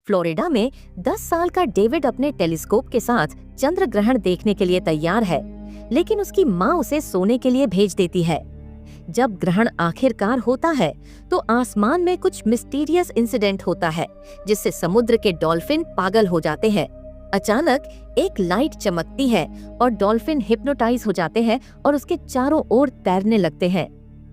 Florida में 10 साल का डेविड अपने टेलीस्कोप के साथ चंद्र ग्रहण देखने के लिए तैयार है, लेकिन उसकी माँ उसे सोने के लिए भेज देती है। जब ग्रहण आखिरकार होता है तो आसमान में कुछ मिस्टीरियस इंसिडेंट होता है, जिससे समुद्र के डॉल्फिन पागल हो जाते हैं। अचानक एक लाइट चमकती है और डॉल्फिन हिप्नोटाइज हो जाते हैं और उसके चारों ओर तैरने लगते हैं।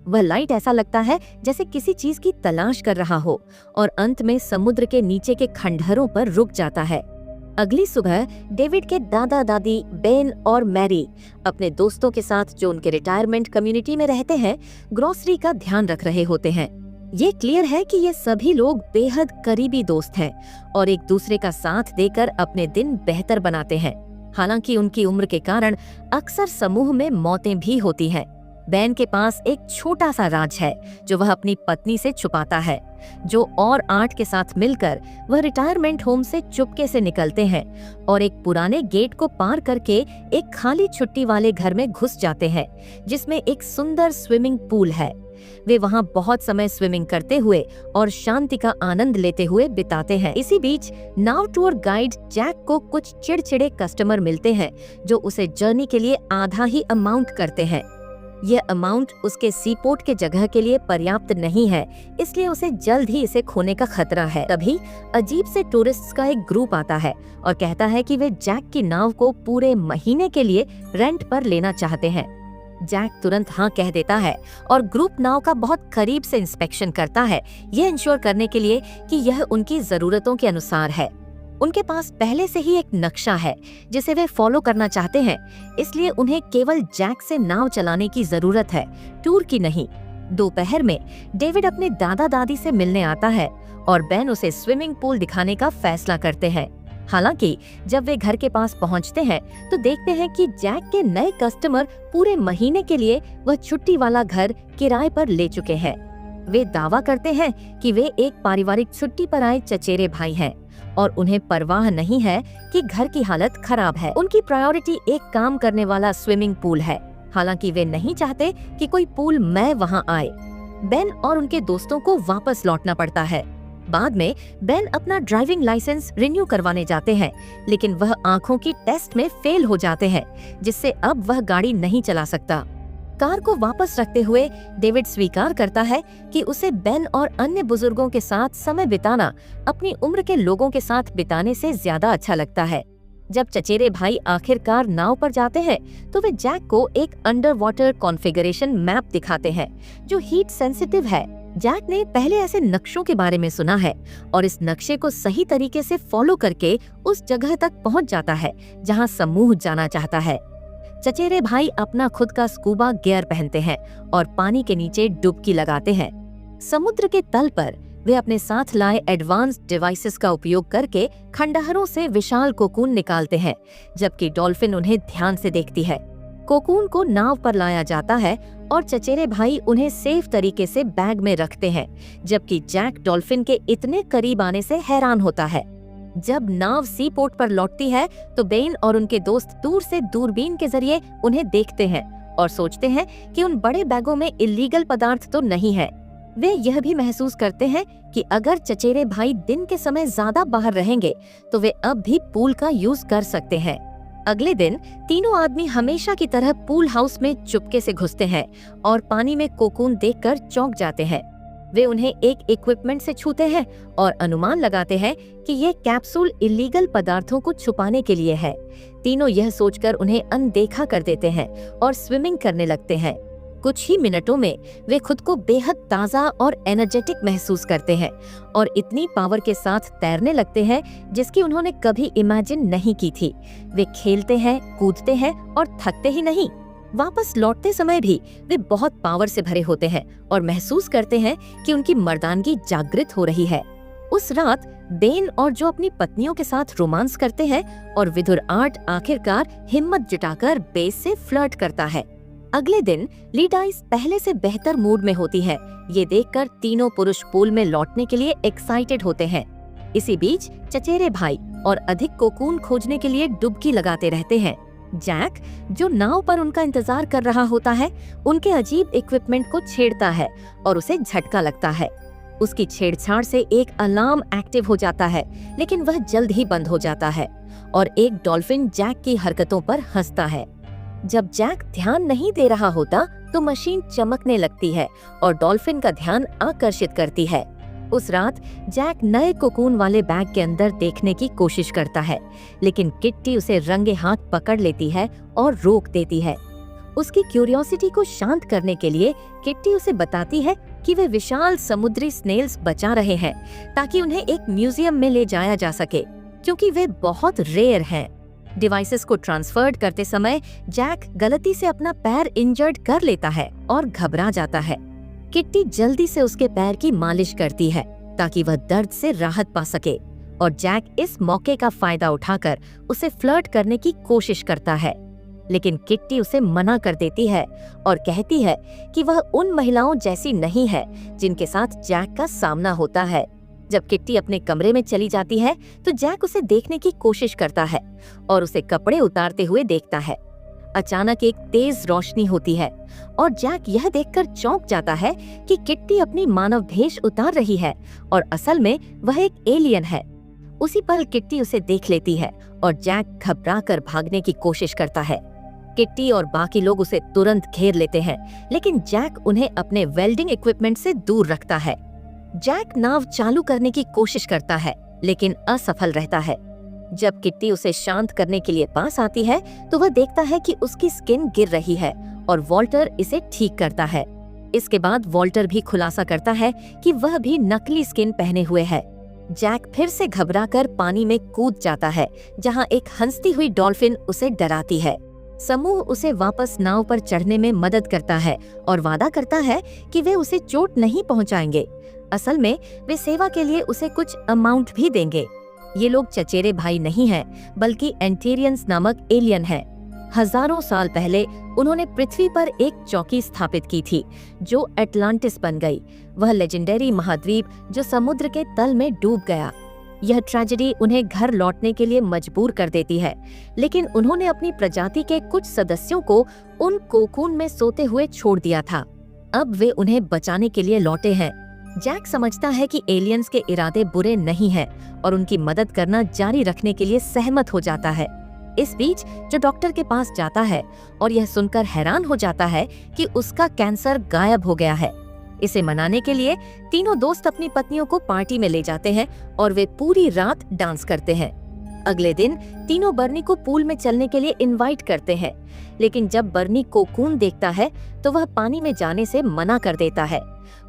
वह लाइट ऐसा लगता है जैसे किसी चीज की तलाश कर रहा हो और अंत में समुद्र के नीचे के खंडहरों पर रुक जाता है। अगली सुबह डेविड के दादा दादी बेन और मैरी अपने दोस्तों के साथ, जो उनके रिटायरमेंट कम्युनिटी में रहते हैं, ग्रोसरी का ध्यान रख रहे होते हैं। ये क्लियर है कि ये सभी लोग बेहद करीबी दोस्त हैं और एक दूसरे का साथ देकर अपने दिन बेहतर बनाते हैं। हालांकि उनकी उम्र के कारण अक्सर समूह में मौतें भी होती हैं। बेन के पास एक छोटा सा राज है जो वह अपनी पत्नी से छुपाता है। जो और 8 के साथ मिलकर वह रिटायरमेंट होम से चुपके से निकलते हैं और एक पुराने गेट को पार करके एक खाली छुट्टी वाले घर में घुस जाते हैं, जिसमें एक सुंदर स्विमिंग पूल है। वे वहां बहुत समय स्विमिंग करते हुए और शांति का आनंद लेते हुए बिताते हैं। इसी बीच नाव टूर गाइड जैक को कुछ चिड़चिड़े कस्टमर मिलते हैं जो उसे जर्नी के लिए आधा ही अमाउंट करते हैं। यह अमाउंट उसके सीपोर्ट के जगह के लिए पर्याप्त नहीं है, इसलिए उसे जल्द ही इसे खोने का खतरा है। तभी अजीब से टूरिस्ट्स का एक ग्रुप आता है और कहता है कि वे जैक की नाव को पूरे महीने के लिए रेंट पर लेना चाहते हैं। जैक तुरंत हाँ कह देता है और ग्रुप नाव का बहुत करीब से इंस्पेक्शन करता है, यह इंश्योर करने के लिए कि यह उनकी जरूरतों के अनुसार है। उनके पास पहले से ही एक नक्शा है जिसे वे फॉलो करना चाहते हैं, इसलिए उन्हें केवल जैक से नाव चलाने की जरूरत है, टूर की नहीं। दोपहर में डेविड अपने दादा दादी से मिलने आता है और बेन उसे स्विमिंग पूल दिखाने का फैसला करते हैं। हालांकि जब वे घर के पास पहुंचते हैं तो देखते हैं कि जैक के नए कस्टमर पूरे महीने के लिए वह छुट्टी वाला घर किराए पर ले चुके हैं। वे दावा करते हैं कि वे एक पारिवारिक छुट्टी पर आए चचेरे भाई हैं और उन्हें परवाह नहीं है कि घर की हालत खराब है। उनकी प्रायोरिटी एक काम करने वाला स्विमिंग पूल है। हालांकि वे नहीं चाहते कि कोई पूल में वहां आए। बेन और उनके दोस्तों को वापस लौटना पड़ता है। बाद में बेन अपना ड्राइविंग लाइसेंस रिन्यू करवाने जाते हैं, लेकिन वह आंखों की टेस्ट में फेल हो जाते हैं, जिससे अब वह गाड़ी नहीं चला सकता। कार को वापस रखते हुए डेविड स्वीकार करता है कि उसे बेन और अन्य बुजुर्गों के साथ समय बिताना अपनी उम्र के लोगों के साथ बिताने से ज्यादा अच्छा लगता है। जब चचेरे भाई आखिरकार नाव पर जाते हैं तो वे जैक को एक अंडर वाटर कॉन्फ़िगरेशन मैप दिखाते हैं जो हीट सेंसिटिव है। जैक ने पहले ऐसे नक्शों के बारे में सुना है और इस नक्शे को सही तरीके से फॉलो करके उस जगह तक पहुंच जाता है जहां समूह जाना चाहता है। चचेरे भाई अपना खुद का स्कूबा गियर पहनते हैं और पानी के नीचे डुबकी लगाते हैं। समुद्र के तल पर वे अपने साथ लाए एडवांस्ड डिवाइसेस का उपयोग करके खंडहरों से विशाल कोकून निकालते हैं, जबकि डॉल्फिन उन्हें ध्यान से देखती है। कोकून को नाव पर लाया जाता है और चचेरे भाई उन्हें सेफ तरीके से बैग में रखते हैं, जबकि जैक डॉल्फिन के इतने करीब आने से हैरान होता है। जब नाव सी पोर्ट पर लौटती है तो बेन और उनके दोस्त दूर से दूरबीन के जरिए उन्हें देखते हैं और सोचते हैं कि उन बड़े बैगों में इल्लीगल पदार्थ तो नहीं है। वे यह भी महसूस करते हैं कि अगर चचेरे भाई दिन के समय ज्यादा बाहर रहेंगे तो वे अब भी पूल का यूज कर सकते हैं। अगले दिन तीनों आदमी हमेशा की तरह पूल हाउस में चुपके से घुसते हैं और पानी में कोकून देखकर चौंक जाते हैं। वे उन्हें एक इक्विपमेंट से छूते हैं और अनुमान लगाते हैं कि ये कैप्सूल इल्लीगल पदार्थों को छुपाने के लिए है। तीनों यह सोचकर उन्हें अनदेखा कर देते हैं और स्विमिंग करने लगते हैं। कुछ ही मिनटों में वे खुद को बेहद ताज़ा और एनर्जेटिक महसूस करते हैं और इतनी पावर के साथ तैरने लगते हैं जिसकी उन्होंने कभी इमेजिन नहीं की थी। वे खेलते हैं, कूदते हैं और थकते ही नहीं। वापस लौटते समय भी वे बहुत पावर से भरे होते हैं और महसूस करते हैं कि उनकी मर्दानगी जागृत हो रही है। उस रात बेन और जो अपनी पत्नियों के साथ रोमांस करते हैं और विधुर आर्ट आखिरकार हिम्मत जुटाकर बेस से फ्लर्ट करता है। अगले दिन लीडाइस पहले से बेहतर मूड में होती है। ये देखकर तीनों पुरुष पूल में लौटने के लिए एक्साइटेड होते हैं। इसी बीच चचेरे भाई और अधिक कोकून खोजने के लिए डुबकी लगाते रहते हैं। जैक, जो नाव पर उनका इंतजार कर रहा होता है, उनके अजीब इक्विपमेंट को छेड़ता है और उसे झटका लगता है। उसकी छेड़छाड़ से एक अलार्म एक्टिव हो जाता है, लेकिन वह जल्द ही बंद हो जाता है और एक डॉल्फिन जैक की हरकतों पर हंसता है। जब जैक ध्यान नहीं दे रहा होता तो मशीन चमकने लगती है और डॉल्फिन का ध्यान आकर्षित करती है। उस रात जैक नए कोकून वाले बैग के अंदर देखने की कोशिश करता है, लेकिन किट्टी उसे रंगे हाथ पकड़ लेती है और रोक देती है। उसकी क्यूरियोसिटी को शांत करने के लिए किट्टी उसे बताती है कि वे विशाल समुद्री स्नेल्स बचा रहे हैं ताकि उन्हें एक म्यूजियम में ले जाया जा सके, क्योंकि वे बहुत रेयर हैं। डिवाइसेस को ट्रांसफर्ड करते समय जैक गलती से अपना पैर इंजर्ड कर लेता है और घबरा जाता है। किट्टी जल्दी से उसके पैर की मालिश करती है ताकि वह दर्द से राहत पा सके और जैक इस मौके का फायदा उठाकर उसे फ्लर्ट करने की कोशिश करता है, लेकिन किट्टी उसे मना कर देती है और कहती है कि वह उन महिलाओं जैसी नहीं है जिनके साथ जैक का सामना होता है। जब किट्टी अपने कमरे में चली जाती है तो जैक उसे देखने की कोशिश करता है और उसे कपड़े उतारते हुए देखता है। अचानक एक तेज रोशनी होती है और जैक यह देखकर चौंक जाता है कि किट्टी अपनी मानव भेष उतार रही है और असल में वह एक एलियन है। उसी पल किट्टी उसे देख लेती है और जैक घबराकर भागने की कोशिश करता है। किट्टी और बाकी लोग उसे तुरंत घेर लेते हैं, लेकिन जैक उन्हें अपने वेल्डिंग इक्विपमेंट से दूर रखता है। जैक नाव चालू करने की कोशिश करता है, लेकिन असफल रहता है। जब किट्टी उसे शांत करने के लिए पास आती है तो वह देखता है कि उसकी स्किन गिर रही है और वॉल्टर इसे ठीक करता है। इसके बाद वॉल्टर भी खुलासा करता है कि वह भी नकली स्किन पहने हुए है। जैक फिर से घबराकर पानी में कूद जाता है, जहां एक हंसती हुई डॉल्फिन उसे डराती है। समूह उसे वापस नाव पर चढ़ने में मदद करता है और वादा करता है कि वे उसे चोट नहीं पहुंचाएंगे। असल में वे सेवा के लिए उसे कुछ अमाउंट भी देंगे। ये लोग चचेरे भाई नहीं हैं, बल्कि एंटेरियंस नामक एलियन हैं। हजारों साल पहले उन्होंने पृथ्वी पर एक चौकी स्थापित की थी जो एटलांटिस बन गई, वह लेजेंडरी महाद्वीप जो समुद्र के तल में डूब गया। यह ट्रेजेडी उन्हें घर लौटने के लिए मजबूर कर देती है, लेकिन उन्होंने अपनी प्रजाति के कुछ सदस्यों को उन कोकून में सोते हुए छोड़ दिया था। अब वे उन्हें बचाने के लिए लौटे हैं। जैक समझता है कि एलियंस के इरादे बुरे नहीं हैं और उनकी मदद करना जारी रखने के लिए सहमत हो जाता है। इस बीच जो डॉक्टर के पास जाता है और यह सुनकर हैरान हो जाता है कि उसका कैंसर गायब हो गया है। इसे मनाने के लिए तीनों दोस्त अपनी पत्नियों को पार्टी में ले जाते हैं और वे पूरी रात डांस करते हैं। अगले दिन तीनों बर्नी को पूल में चलने के लिए इनवाइट करते हैं, लेकिन जब बर्नी कोकून देखता है तो वह पानी में जाने से मना कर देता है।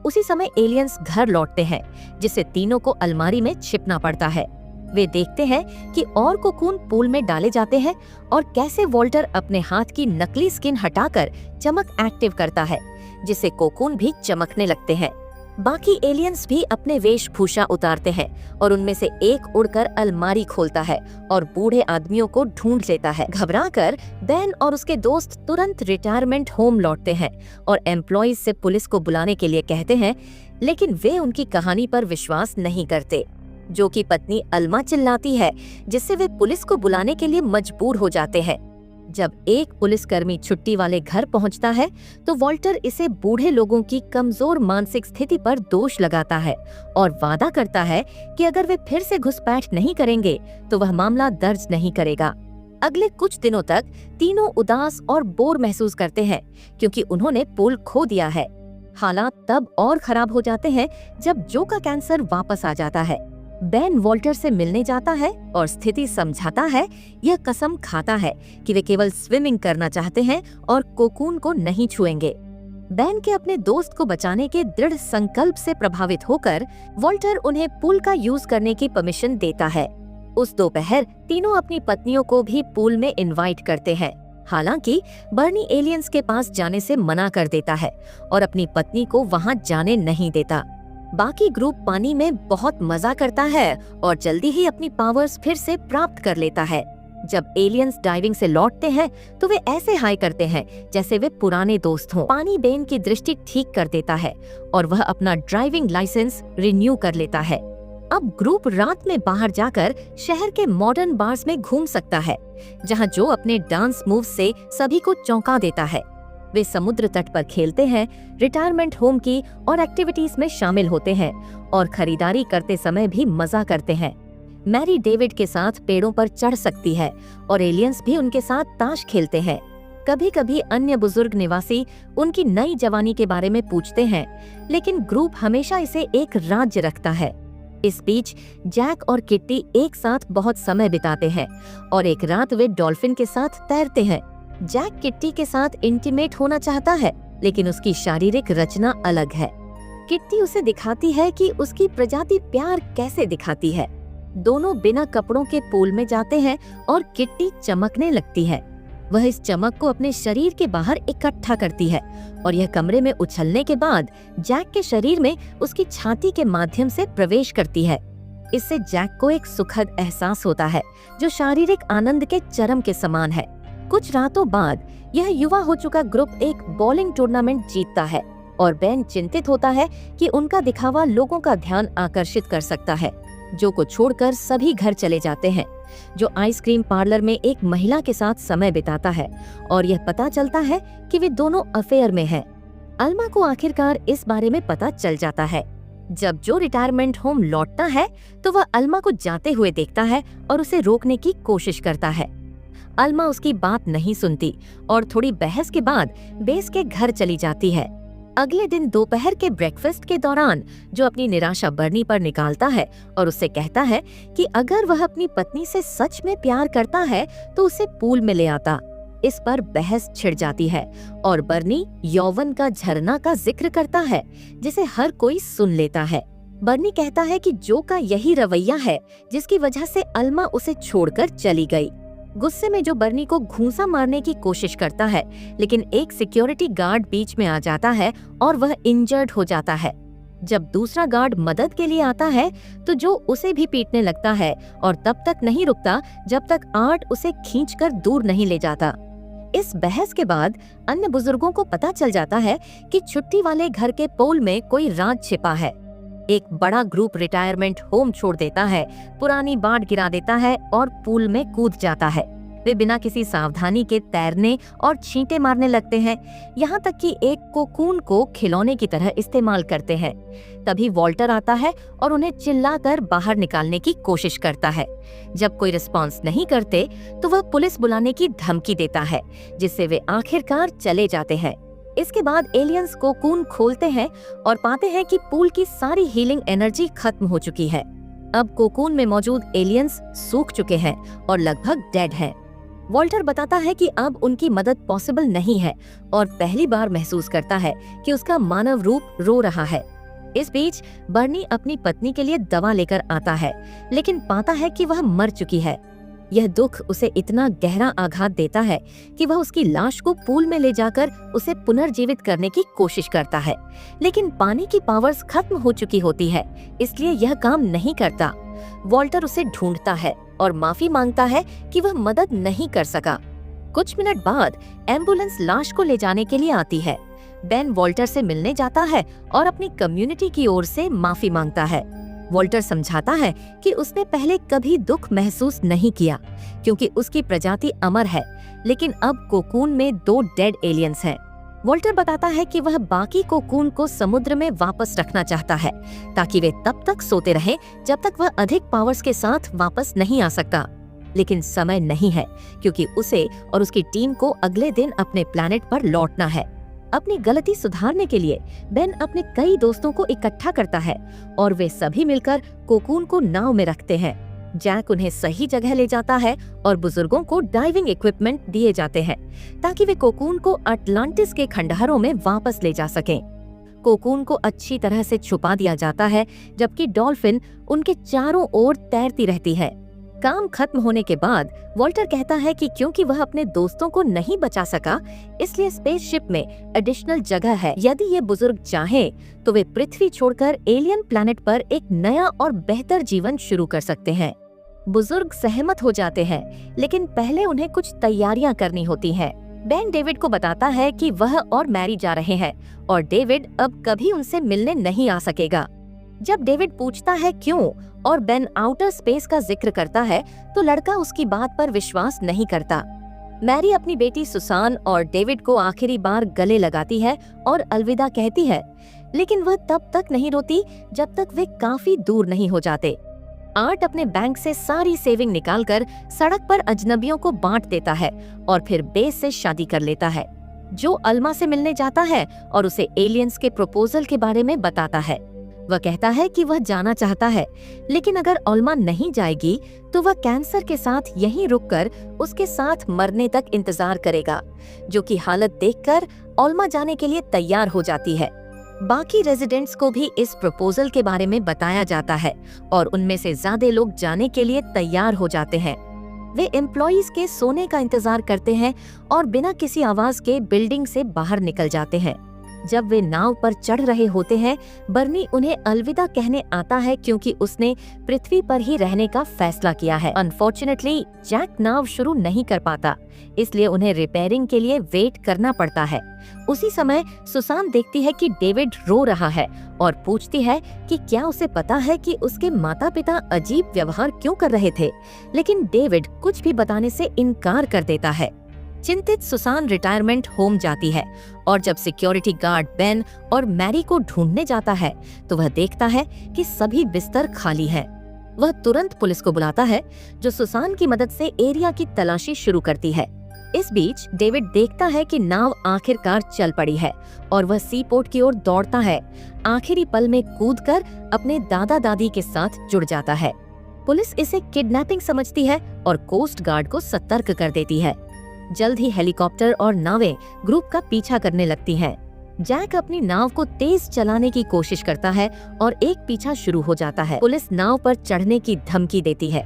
उसी समय एलियंस घर लौटते हैं, जिससे तीनों को अलमारी में छिपना पड़ता है। वे देखते हैं कि और कोकून पूल में डाले जाते हैं और कैसे वॉल्टर अपने हाथ की नकली स्किन हटाकर चमक एक्टिव करता है, जिससे कोकून भी चमकने लगते हैं। बाकी एलियंस भी अपने वेशभूषा उतारते हैं और उनमें से एक उड़कर अलमारी खोलता है और बूढ़े आदमियों को ढूंढ लेता है। घबराकर बेन और उसके दोस्त तुरंत रिटायरमेंट होम लौटते हैं और एम्प्लॉइज से पुलिस को बुलाने के लिए कहते हैं, लेकिन वे उनकी कहानी पर विश्वास नहीं करते। जो कि पत्नी अल्मा चिल्लाती है, जिससे वे पुलिस को बुलाने के लिए मजबूर हो जाते हैं। जब एक पुलिसकर्मी छुट्टी वाले घर पहुंचता है तो वॉल्टर इसे बूढ़े लोगों की कमजोर मानसिक स्थिति पर दोष लगाता है और वादा करता है कि अगर वे फिर से घुसपैठ नहीं करेंगे तो वह मामला दर्ज नहीं करेगा। अगले कुछ दिनों तक तीनों उदास और बोर महसूस करते हैं क्योंकि उन्होंने पुल खो दिया है। हालात तब और खराब हो जाते हैं जब जो का कैंसर वापस आ जाता है। बेन वॉल्टर से मिलने जाता है और स्थिति समझाता है। यह कसम खाता है कि वे केवल स्विमिंग करना चाहते हैं और कोकून को नहीं छुएंगे। बेन के अपने दोस्त को बचाने के दृढ़ संकल्प से प्रभावित होकर वॉल्टर उन्हें पूल का यूज करने की परमिशन देता है। उस दोपहर तीनों अपनी पत्नियों को भी पूल में इनवाइट करते हैं। हालांकि बर्नी एलियंस के पास जाने से मना कर देता है और अपनी पत्नी को वहां जाने नहीं देता। बाकी ग्रुप पानी में बहुत मजा करता है और जल्दी ही अपनी पावर्स फिर से प्राप्त कर लेता है। जब एलियंस डाइविंग से लौटते हैं तो वे ऐसे हाई करते हैं जैसे वे पुराने दोस्त हों। पानी बेन की दृष्टि ठीक कर देता है और वह अपना ड्राइविंग लाइसेंस रिन्यू कर लेता है। अब ग्रुप रात में बाहर जाकर शहर के मॉडर्न बार्स में घूम सकता है, जहां जो अपने डांस मूव से सभी को चौंका देता है। वे समुद्र तट पर खेलते हैं, रिटायरमेंट होम की और एक्टिविटीज में शामिल होते हैं और खरीदारी करते समय भी मजा करते हैं। मैरी डेविड के साथ पेड़ों पर चढ़ सकती है और एलियंस भी उनके साथ ताश खेलते हैं। कभी कभी अन्य बुजुर्ग निवासी उनकी नई जवानी के बारे में पूछते हैं, लेकिन ग्रुप हमेशा इसे एक राज्य रखता है। इस बीच जैक और किट्टी एक साथ बहुत समय बिताते हैं और एक रात वे डॉल्फिन के साथ तैरते हैं। जैक किट्टी के साथ इंटीमेट होना चाहता है, लेकिन उसकी शारीरिक रचना अलग है। किट्टी उसे दिखाती है कि उसकी प्रजाति प्यार कैसे दिखाती है। दोनों बिना कपड़ों के पूल में जाते हैं और किट्टी चमकने लगती है। वह इस चमक को अपने शरीर के बाहर इकट्ठा करती है और यह कमरे में उछलने के बाद जैक के शरीर में उसकी छाती के माध्यम से प्रवेश करती है। इससे जैक को एक सुखद एहसास होता है जो शारीरिक आनंद के चरम के समान है। कुछ रातों बाद यह युवा हो चुका ग्रुप एक बॉलिंग टूर्नामेंट जीतता है और बेन चिंतित होता है कि उनका दिखावा लोगों का ध्यान आकर्षित कर सकता है। जो को छोड़कर सभी घर चले जाते हैं। जो आइसक्रीम पार्लर में एक महिला के साथ समय बिताता है और यह पता चलता है कि वे दोनों अफेयर में हैं। अल्मा को आखिरकार इस बारे में पता चल जाता है। जब जो रिटायरमेंट होम लौटता है तो वह अल्मा को जाते हुए देखता है और उसे रोकने की कोशिश करता है। अल्मा उसकी बात नहीं सुनती और थोड़ी बहस के बाद बेस के घर चली जाती है। अगले दिन दोपहर के ब्रेकफास्ट के दौरान जो अपनी निराशा बर्नी पर निकालता है और उससे कहता है कि अगर वह अपनी पत्नी से सच में प्यार करता है तो उसे पूल में ले आता। इस पर बहस छिड़ जाती है और बर्नी यौवन का झरना का जिक्र करता है जिसे हर कोई सुन लेता है। बर्नी कहता है कि जो का यही रवैया है जिसकी वजह से अल्मा उसे छोड़कर चली गई। गुस्से में जो बर्नी को घूंसा मारने की कोशिश करता है, लेकिन एक सिक्योरिटी गार्ड बीच में आ जाता है और वह इंजर्ड हो जाता है। जब दूसरा गार्ड मदद के लिए आता है तो जो उसे भी पीटने लगता है और तब तक नहीं रुकता जब तक आर्ट उसे खींचकर दूर नहीं ले जाता। इस बहस के बाद अन्य बुजुर्गों को पता चल जाता है कि छुट्टी वाले घर के पोल में कोई राज छिपा है। एक बड़ा ग्रुप रिटायरमेंट होम छोड़ देता है, पुरानी बाट गिरा देता है और पूल में कूद जाता है। वे बिना किसी सावधानी के तैरने और छींटे मारने लगते हैं, यहाँ तक कि एक कोकून को खिलौने की तरह इस्तेमाल करते हैं। तभी वॉल्टर आता है और उन्हें चिल्लाकर बाहर निकालने की कोशिश करता है। जब कोई रिस्पॉन्स नहीं करते तो वह पुलिस बुलाने की धमकी देता है, जिससे वे आखिरकार चले जाते हैं। इसके बाद एलियंस कोकून खोलते हैं और पाते हैं कि पूल की सारी हीलिंग एनर्जी खत्म हो चुकी है। अब कोकून में मौजूद एलियंस सूख चुके हैं और लगभग डेड हैं। वॉल्टर बताता है कि अब उनकी मदद पॉसिबल नहीं है और पहली बार महसूस करता है कि उसका मानव रूप रो रहा है। इस बीच बर्नी अपनी पत्नी के लिए दवा लेकर आता है, लेकिन पाता है कि वह मर चुकी है। यह दुख उसे इतना गहरा आघात देता है कि वह उसकी लाश को पूल में ले जाकर उसे पुनर्जीवित करने की कोशिश करता है, लेकिन पानी की पावर्स खत्म हो चुकी होती है, इसलिए यह काम नहीं करता। वॉल्टर उसे ढूंढता है और माफी मांगता है कि वह मदद नहीं कर सका। कुछ मिनट बाद एम्बुलेंस लाश को ले जाने के लिए आती है। बेन वॉल्टर से मिलने जाता है और अपनी कम्युनिटी की ओर से माफी मांगता है। वॉल्टर समझाता है कि उसने पहले कभी दुख महसूस नहीं किया क्योंकि उसकी प्रजाति अमर है, लेकिन अब कोकून में 2 डेड एलियंस हैं। वॉल्टर बताता है कि वह बाकी कोकून को समुद्र में वापस रखना चाहता है ताकि वे तब तक सोते रहें जब तक वह अधिक पावर्स के साथ वापस नहीं आ सकता। लेकिन समय नहीं है क्योंकि उसे और उसकी टीम को अगले दिन अपने प्लैनेट पर लौटना है। अपनी गलती सुधारने के लिए बेन अपने कई दोस्तों को इकट्ठा करता है और वे सभी मिलकर कोकून को नाव में रखते हैं। जैक उन्हें सही जगह ले जाता है और बुजुर्गों को डाइविंग इक्विपमेंट दिए जाते हैं ताकि वे कोकून को अटलांटिस के खंडहरों में वापस ले जा सकें। कोकून को अच्छी तरह से छुपा दिया जाता है जबकि डॉल्फिन उनके चारों ओर तैरती रहती है। काम खत्म होने के बाद वॉल्टर कहता है कि क्योंकि वह अपने दोस्तों को नहीं बचा सका, इसलिए स्पेसशिप में एडिशनल जगह है। यदि ये बुजुर्ग चाहें तो वे पृथ्वी छोड़कर एलियन प्लैनेट पर एक नया और बेहतर जीवन शुरू कर सकते हैं। बुजुर्ग सहमत हो जाते हैं, लेकिन पहले उन्हें कुछ तैयारियां करनी होती हैं। बेन डेविड को बताता है कि वह और मैरी जा रहे हैं और डेविड अब कभी उनसे मिलने नहीं आ सकेगा। जब डेविड पूछता है क्यों और बेन आउटर स्पेस का जिक्र करता है तो लड़का उसकी बात पर विश्वास नहीं करता। मैरी अपनी बेटी सुसान और डेविड को आखिरी बार गले लगाती है और अलविदा कहती है, लेकिन वह तब तक नहीं रोती जब तक वे काफी दूर नहीं हो जाते। आर्ट अपने बैंक से सारी सेविंग निकालकर सड़क पर अजनबियों को बांट देता है और फिर बेस से शादी कर लेता है, जो अल्मा से मिलने जाता है और उसे एलियंस के प्रपोजल के बारे में बताता है। वह कहता है कि वह जाना चाहता है, लेकिन अगर अल्मा नहीं जाएगी तो वह कैंसर के साथ यहीं रुककर उसके साथ मरने तक इंतजार करेगा, जो कि हालत देखकर अल्मा जाने के लिए तैयार हो जाती है। बाकी रेजिडेंट्स को भी इस प्रपोजल के बारे में बताया जाता है और उनमें से ज्यादा लोग जाने के लिए तैयार हो जाते हैं। वे एम्प्लॉइज के सोने का इंतजार करते हैं और बिना किसी आवाज के बिल्डिंग से बाहर निकल जाते हैं। जब वे नाव पर चढ़ रहे होते हैं, बर्नी उन्हें अलविदा कहने आता है क्योंकि उसने पृथ्वी पर ही रहने का फैसला किया है। अनफॉर्चुनेटली जैक नाव शुरू नहीं कर पाता, इसलिए उन्हें रिपेयरिंग के लिए वेट करना पड़ता है। उसी समय सुसान देखती है कि डेविड रो रहा है और पूछती है कि क्या उसे पता है कि उसके माता पिता अजीब व्यवहार क्यों कर रहे थे, लेकिन डेविड कुछ भी बताने से इनकार कर देता है। चिंतित सुसान रिटायरमेंट होम जाती है और जब सिक्योरिटी गार्ड बेन और मैरी को ढूंढने जाता है तो वह देखता है कि सभी बिस्तर खाली हैं। वह तुरंत पुलिस को बुलाता है, जो सुसान की मदद से एरिया की तलाशी शुरू करती है। इस बीच डेविड देखता है कि नाव आखिरकार चल पड़ी है और वह सी पोर्ट की ओर दौड़ता है। आखिरी पल में कूदकर अपने दादा दादी के साथ जुड़ जाता है। पुलिस इसे किडनैपिंग समझती है और कोस्ट गार्ड को सतर्क कर देती है। जल्द ही हेलीकॉप्टर और नावें ग्रुप का पीछा करने लगती हैं। जैक अपनी नाव को तेज चलाने की कोशिश करता है और एक पीछा शुरू हो जाता है। पुलिस नाव पर चढ़ने की धमकी देती है।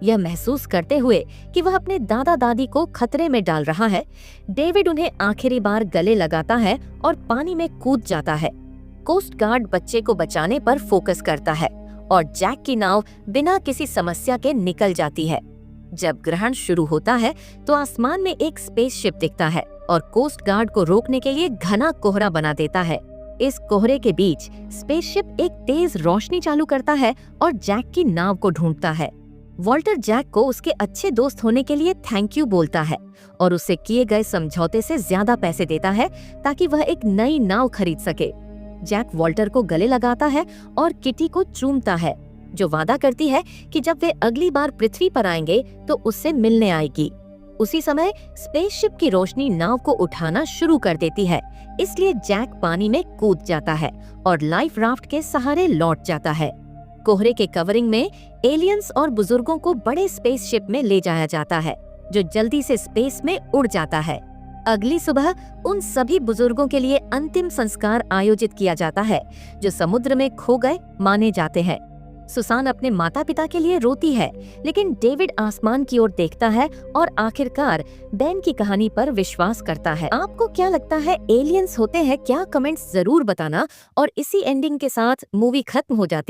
यह महसूस करते हुए कि वह अपने दादा दादी को खतरे में डाल रहा है, डेविड उन्हें आखिरी बार गले लगाता है और पानी में कूद जाता है। कोस्ट गार्ड बच्चे को बचाने पर फोकस करता है और जैक की नाव बिना किसी समस्या के निकल जाती है। जब ग्रहण शुरू होता है तो आसमान में एक स्पेसशिप दिखता है और कोस्ट गार्ड को रोकने के लिए घना कोहरा बना देता है। इस कोहरे के बीच स्पेसशिप एक तेज रोशनी चालू करता है और जैक की नाव को ढूंढता है। वॉल्टर जैक को उसके अच्छे दोस्त होने के लिए थैंक यू बोलता है और उससे किए गए समझौते से ज्यादा पैसे देता है ताकि वह एक नई नाव खरीद सके। जैक वॉल्टर को गले लगाता है और किटी को चूमता है, जो वादा करती है कि जब वे अगली बार पृथ्वी पर आएंगे तो उससे मिलने आएगी। उसी समय स्पेसशिप की रोशनी नाव को उठाना शुरू कर देती है, इसलिए जैक पानी में कूद जाता है और लाइफ राफ्ट के सहारे लौट जाता है। कोहरे के कवरिंग में एलियंस और बुजुर्गों को बड़े स्पेसशिप में ले जाया जाता है, जो जल्दी से स्पेस में उड़ जाता है। अगली सुबह उन सभी बुजुर्गों के लिए अंतिम संस्कार आयोजित किया जाता है, जो समुद्र में खो गए माने जाते हैं। सुसान अपने माता पिता के लिए रोती है, लेकिन डेविड आसमान की ओर देखता है और आखिरकार बेन की कहानी पर विश्वास करता है। आपको क्या लगता है, एलियंस होते हैं क्या? कमेंट्स जरूर बताना। और इसी एंडिंग के साथ मूवी खत्म हो जाती है।